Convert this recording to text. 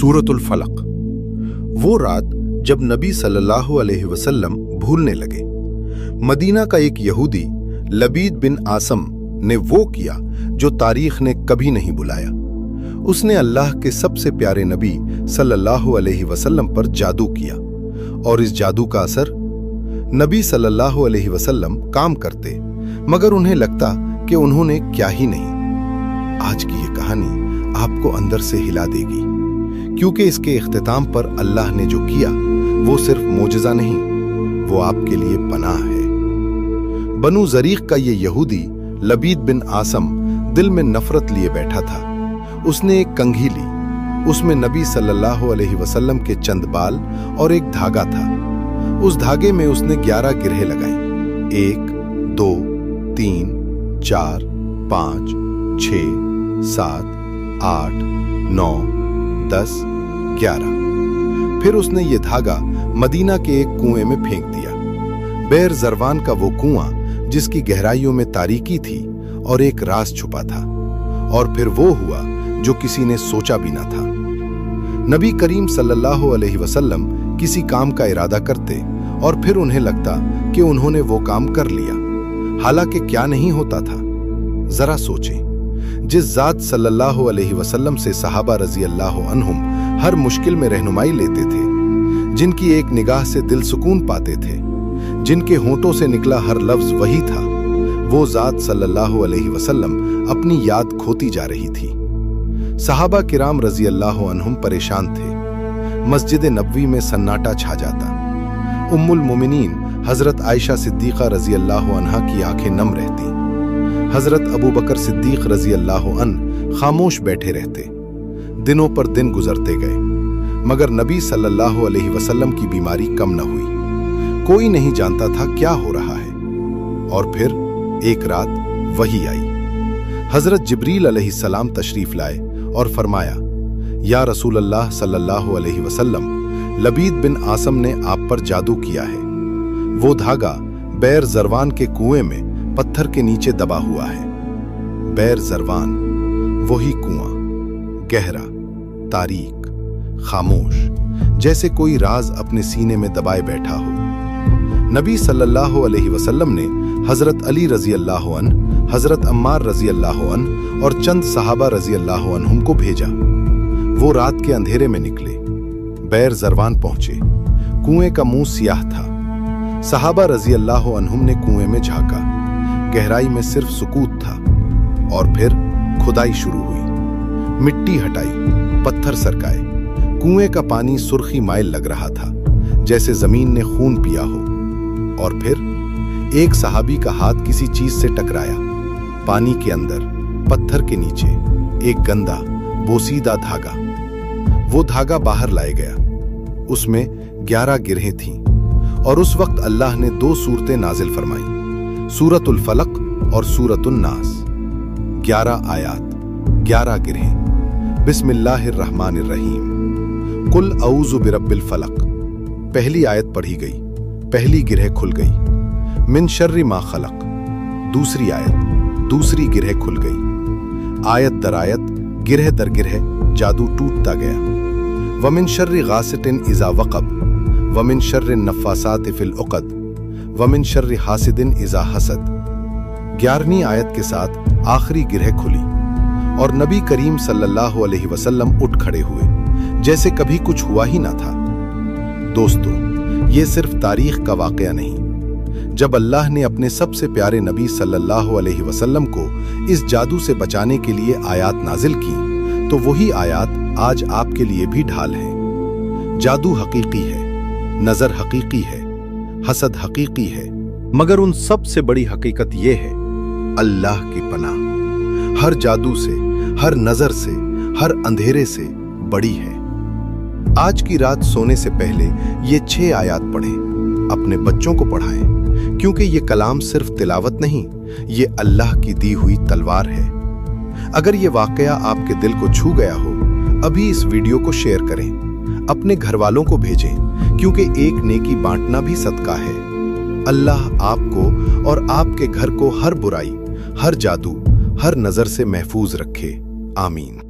सूरतुल फलक। वो रात जब नबी सल्लल्लाहु अलैहि वसल्लम भूलने लगे, मदीना का एक यहूदी लबीद बिन आसम ने वो किया जो तारीख ने कभी नहीं बुलाया। उसने अल्लाह के सबसे प्यारे नबी सल्लल्लाहु अलैहि वसल्लम पर जादू किया, और इस जादू का असर, नबी सल्लल्लाहु अलैहि वसल्लम काम करते मगर उन्हें लगता कि उन्होंने क्या ही नहीं। आज की ये कहानी आपको अंदर से हिला देगी, क्योंकि इसके इख्तिताम पर अल्लाह ने जो किया वो सिर्फ मोजज़ा नहीं, वो आपके लिए पनाह है। बनु ज़रीक़ का ये यहूदी लबीद बिन आसम दिल में नफरत लिए बैठा था। उसने एक कंघी ली, उसमें नबी सल्लल्लाहु अलैहि वसल्लम के चंद बाल और एक धागा था। उस धागे में उसने 11 गिरहें लगाई, 1, 2, 3, 4, 5, 6, 7, 8, 9, 10, 11। फिर उसने ये धागा मदीना के एक कुएं में फेंक दिया। बैर ज़रवान का वो कुआं जिसकी गहराइयों में तारीकी थी और एक राज छुपा था। और फिर वो हुआ जो किसी ने सोचा भी ना था। नबी करीम सल्लल्लाहु अलैहि वसल्लम किसी काम का इरादा करते और फिर उन्हें लगता कि उन्होंने वो काम कर लिया, हालांकि क्या नहीं होता था। जरा सोचें, जिस ज़ात सल्लल्लाहु अलैहि वसल्लम से सहाबा रजी अल्लाह अन्हुम हर मुश्किल में रहनुमाई लेते थे, जिनकी एक निगाह से दिल सुकून पाते थे, जिनके होंठों से निकला हर लफ्ज वही था, वो ज़ात सल्लल्लाहु अलैहि वसल्लम अपनी याद खोती जा रही थी। सहाबा किराम रजी अल्लाह अन्हुम परेशान थे। मस्जिद नबवी में सन्नाटा छा जाता। उम्मुल मोमिनीन हजरत आयशा सिद्दीक़ा रजी अल्लाह अन्हा की आंखें नम रहती। हजरत अबू बकर सिद्दीक़ रजी अल्लाह अन खामोश बैठे रहते। दिनों पर दिन गुजरते गए, मगर नबी सल्लल्लाहु अलैहि वसल्लम की बीमारी कम न हुई। कोई नहीं जानता था क्या हो रहा है। और फिर एक रात वही आई। हजरत जिब्रील अलैहिस्सलाम तशरीफ लाए और फरमाया, या रसूल अल्लाह सल्लल्लाहु अलैहि वसल्लम, लबीद बिन आसम ने आप पर जादू किया है। वो धागा बैर ज़रवान के कुएं में पत्थर के नीचे दबा हुआ है। बैर ज़रवान, वही कुआं, गहरा, तारीक, खामोश, जैसे कोई राज अपने सीने में दबाए बैठा हो। नबी सल्लल्लाहु अलैहि वसल्लम ने हजरत अली रजी अल्लाह अन्हु, हजरत अम्मार रजी अल्लाह अन्हु और चंद सहाबा रजी अल्लाह अन्हुम को भेजा। वो रात के अंधेरे में निकले, बैर ज़रवान पहुंचे। कुएं का मुंह सियाह था। सहाबा रजी अल्लाह अन्हुम ने कुएं में झांका। गहराई में सिर्फ सुकूत था। और फिर खुदाई शुरू हुई। मिट्टी हटाई, पत्थर सरकाए। कुएं का पानी सुर्खी माइल लग रहा था, जैसे जमीन ने खून पिया हो। और फिर एक सहाबी का हाथ किसी चीज से टकराया। पानी के अंदर, पत्थर के नीचे, एक गंदा बोसीदा धागा। वो धागा बाहर लाया गया। उसमें 11 गिरहें थीं। और उस वक्त अल्लाह ने 2 सूरतें नाजिल फरमाई, सूरतुल फलक और सूरतुन नास। 11 आयात, 11 गिरहें। बिस्मिल्लाहिर्रहमानिर्रहीम। कुल औज़ु बिरब्बिल फलक। पहली आयत पढ़ी गई, पहली गिरह खुल गई। मिन शर्रि मा खलक। दूसरी आयत, दूसरी गिरह खुल गई। आयत दर आयत, गिरह दर गिरह जादू टूटता गया। वमिन शर्रि गासितिन इज़ा वक़ब, वमिन शर्रि नफ़्फ़ासाति फ़िल उक़द, वमिन शर्रि हासिदिन इज़ा हसद। 11वीं आयत के साथ आखिरी गिरह खुली और नबी करीम सल्लल्लाहु अलैहि वसल्लम उठ खड़े हुए, जैसे कभी कुछ हुआ ही ना था। दोस्तों, ये सिर्फ तारीख का वाक़या नहीं। जब अल्लाह ने अपने सबसे प्यारे नबी सल्लल्लाहु अलैहि वसल्लम को इस जादू से बचाने के लिए आयात नाजिल की, तो वही आयात आज आपके लिए भी ढाल है। जादू हकीकी है, नजर हकीकी है, हसद हकीकी है, मगर उन सब से बड़ी हकीकत यह है, अल्लाह की पनाह हर जादू से, हर नजर से, हर अंधेरे से बड़ी है। आज की रात सोने से पहले ये 6 आयात पढ़ें, अपने बच्चों को पढ़ाएं, क्योंकि ये कलाम सिर्फ तिलावत नहीं, ये अल्लाह की दी हुई तलवार है। अगर ये वाकया आपके दिल को छू गया हो, अभी इस वीडियो को शेयर करें, अपने घर वालों को भेजें, क्योंकि एक नेकी बांटना भी सदका है। अल्लाह आपको और आपके घर को हर बुराई, हर जादू, हर नजर से महफूज रखे। आमीन।